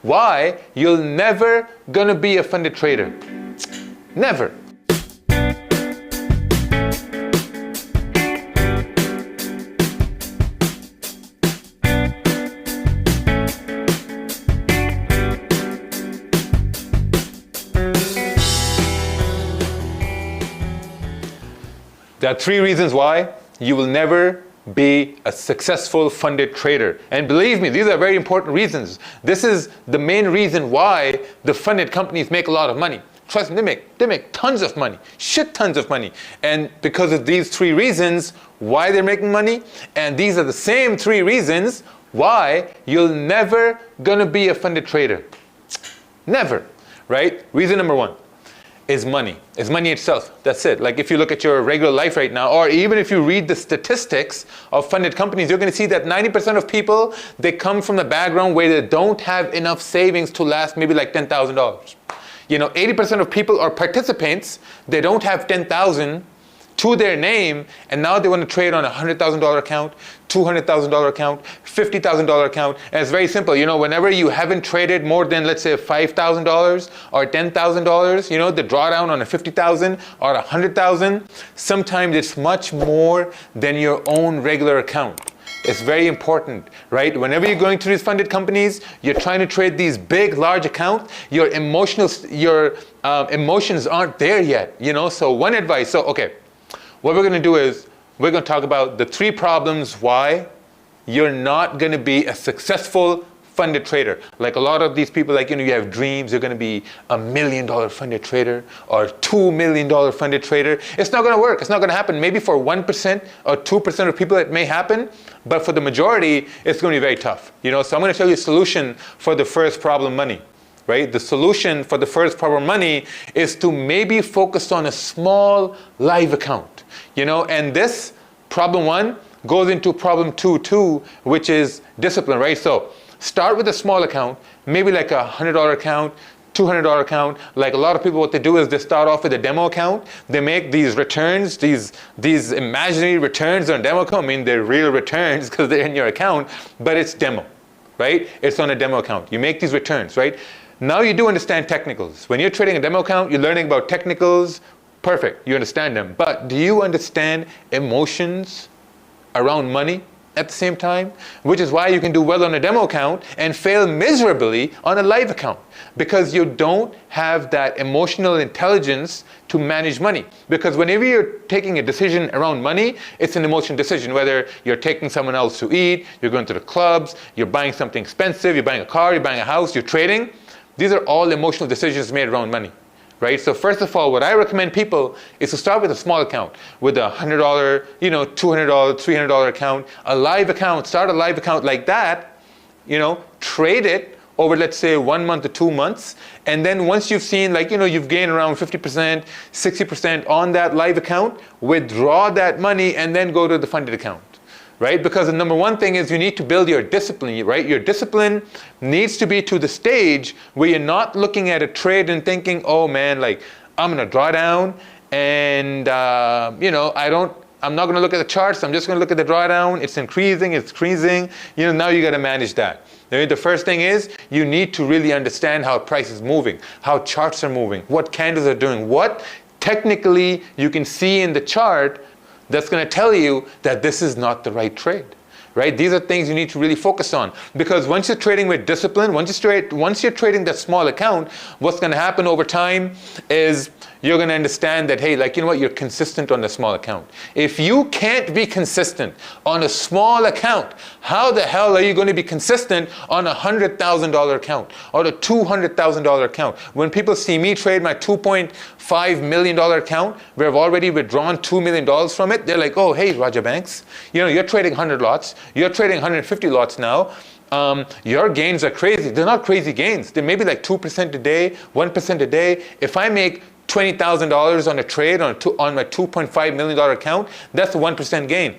why you're never gonna be a funded trader. Never. There are 3 reasons why you will never be a successful funded trader. And believe me, these are very important reasons. This is the main reason why the funded companies make a lot of money. Trust me, they make tons of money, shit tons of money. And because of these 3 reasons why they're making money, and these are the same 3 reasons why you're never gonna be a funded trader. Never, right? Reason number 1. Is money itself. That's it. Like if you look at your regular life right now, or even if you read the statistics of funded companies, you're going to see that 90% of people, they come from the background where they don't have enough savings to last maybe like $10,000. 80% of people are participants. They don't have 10,000 to their name, and now they want to trade on a $100,000 account, $200,000 account, $50,000 account. And it's very simple. Whenever you haven't traded more than, let's say, $5,000 or $10,000, the drawdown on a $50,000 or $100,000, sometimes it's much more than your own regular account. It's very important, right? Whenever you're going through these funded companies, you're trying to trade these big, large accounts, your emotions aren't there yet, So one advice, what we're going to do is we're going to talk about the 3 problems why you're not going to be a successful funded trader. Like a lot of these people, you have dreams, you're going to be $1 million funded trader or $2 million funded trader. It's not going to work. It's not going to happen. Maybe for 1% or 2% of people it may happen, but for the majority, it's going to be very tough. So I'm going to tell you a solution for the first problem, money. Right? The solution for the first problem, money, is to maybe focus on a small live account. And this problem 1 goes into problem 2 too, which is discipline, right? So start with a small account, maybe like a $100 account, $200 account. Like a lot of people, what they do is they start off with a demo account. They make these returns, these imaginary returns on demo account. I mean, they're real returns because they're in your account, but it's demo, right? It's on a demo account. You make these returns, right? Now you do understand technicals. When you're trading a demo account, you're learning about technicals. Perfect, you understand them. But do you understand emotions around money at the same time? Which is why you can do well on a demo account and fail miserably on a live account. Because you don't have that emotional intelligence to manage money. Because whenever you're taking a decision around money, it's an emotional decision. Whether you're taking someone else to eat, you're going to the clubs, you're buying something expensive, you're buying a car, you're buying a house, you're trading. These are all emotional decisions made around money, right? So first of all, what I recommend people is to start with a small account, with a $100, $200, $300 account, a live account. Start a live account like that, trade it over, let's say, 1 month to 2 months. And then once you've seen, you've gained around 50%, 60% on that live account, withdraw that money and then go to the funded account. Right? Because the number 1 thing is you need to build your discipline, right? Your discipline needs to be to the stage where you're not looking at a trade and thinking, oh man, I'm going to draw down and, I'm not going to look at the charts. I'm just going to look at the drawdown. It's increasing. Now you got to manage that. The first thing is you need to really understand how price is moving, how charts are moving, what candles are doing, what technically you can see in the chart that's going to tell you that this is not the right trade, right? These are things you need to really focus on. Because once you're trading with discipline, once you're trading that small account, what's going to happen over time is you're going to understand that, hey, you're consistent on the small account. If you can't be consistent on a small account, how the hell are you going to be consistent on a $100,000 account or a $200,000 account? When people see me trade my $2.5 million account, where I've already withdrawn $2 million from it, they're like, oh, hey, Raja Banks, you're trading 100 lots, you're trading 150 lots now. Your gains are crazy. They're not crazy gains. They're maybe like 2% a day, 1% a day. If I make $20,000 on a trade on my $2.5 million account, that's a 1% gain.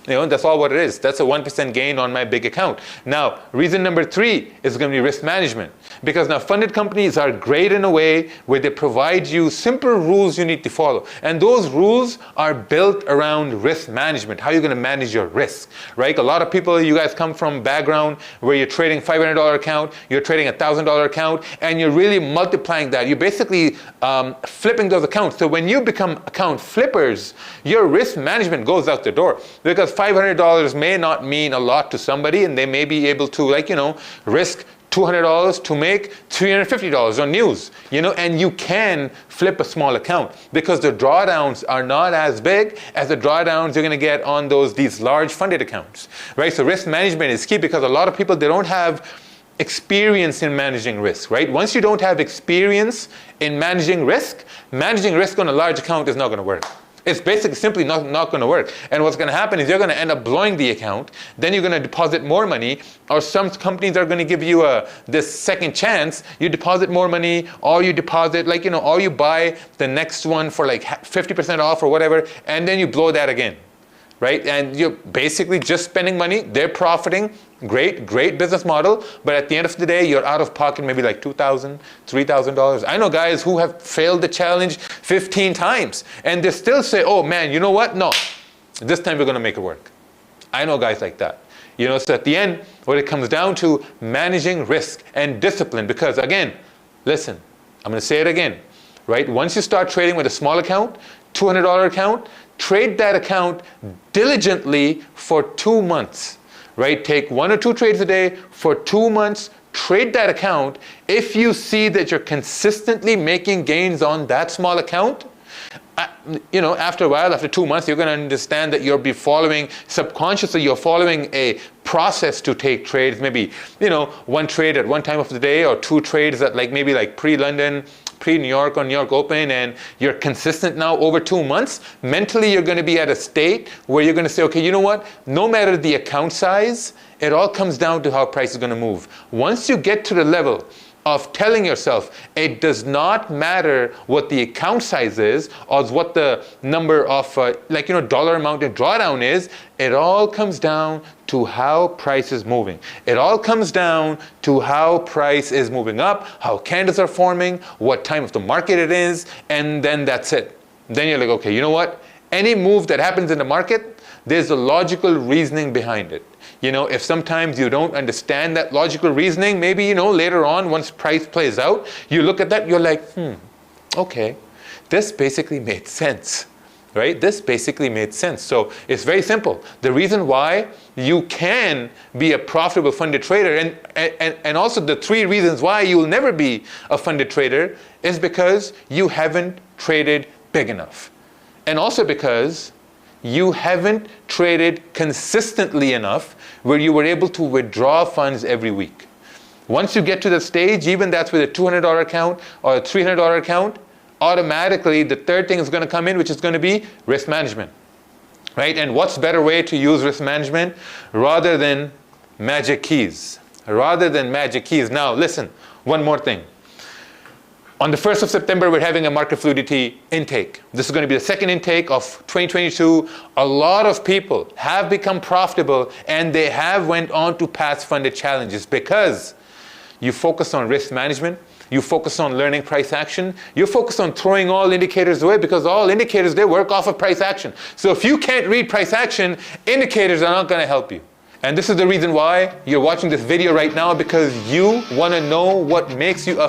That's all what it is. That's a 1% gain on my big account. Now, reason number 3 is going to be risk management. Because now funded companies are great in a way where they provide you simple rules you need to follow. And those rules are built around risk management, how you're going to manage your risk, right? A lot of people, you guys come from background where you're trading $500 account, you're trading $1,000 account, and you're really multiplying that. You're basically flipping those accounts. So when you become account flippers, your risk management goes out the door, because $500 may not mean a lot to somebody, and they may be able to, like, risk $200 to make $350 on news, and you can flip a small account because the drawdowns are not as big as the drawdowns you're going to get on these large funded accounts, right? So risk management is key, because a lot of people, they don't have experience in managing risk, right? Once you don't have experience in managing risk on a large account is not going to work. It's basically simply not going to work. And what's going to happen is you're going to end up blowing the account. Then you're going to deposit more money, or some companies are going to give you this second chance. You deposit more money, or you deposit, or you buy the next one for 50% off or whatever, and then you blow that again, right? And you're basically just spending money. They're profiting. Great business model, but at the end of the day, you're out of pocket maybe like $2,000, $3,000. I know guys who have failed the challenge 15 times, and they still say, oh man, you know what? No, this time we're going to make it work. I know guys like that. So at the end, what it comes down to, managing risk and discipline, because again, listen, I'm going to say it again, right? Once you start trading with a small account, $200 account, trade that account diligently for 2 months. Right? Take 1 or 2 trades a day for 2 months, trade that account. If you see that you're consistently making gains on that small account, after a while, after 2 months, you're going to understand that subconsciously you're following a process to take trades. Maybe, 1 trade at one time of the day, or 2 trades at maybe pre-London, pre-New York or New York Open, and you're consistent now over 2 months. Mentally, you're going to be at a state where you're going to say, okay, you know what? No matter the account size, it all comes down to how price is going to move. Once you get to the level of telling yourself it does not matter what the account size is, or what the number of dollar amount in drawdown is, it all comes down to how price is moving. It all comes down to how price is moving up, how candles are forming, what time of the market it is, and then that's it. Then you're like, okay, you know what? Any move that happens in the market, there's a logical reasoning behind it. If sometimes you don't understand that logical reasoning, maybe, later on, once price plays out, you look at that, you're like, okay, this basically made sense, right? This basically made sense. So it's very simple. The reason why you can be a profitable funded trader, and also the 3 reasons why you will never be a funded trader, is because you haven't traded big enough. And also because you haven't traded consistently enough where you were able to withdraw funds every week. Once you get to the stage, even that's with a $200 account or a $300 account, automatically the third thing is going to come in, which is going to be risk management, right? And what's better way to use risk management rather than magic keys? Now listen, one more thing. On the 1st of September, we're having a market fluidity intake. This is going to be the second intake of 2022. A lot of people have become profitable, and they have went on to pass funded challenges because you focus on risk management, you focus on learning price action, you focus on throwing all indicators away, because all indicators, they work off of price action. So if you can't read price action, indicators are not going to help you. And this is the reason why you're watching this video right now, because you want to know what makes you a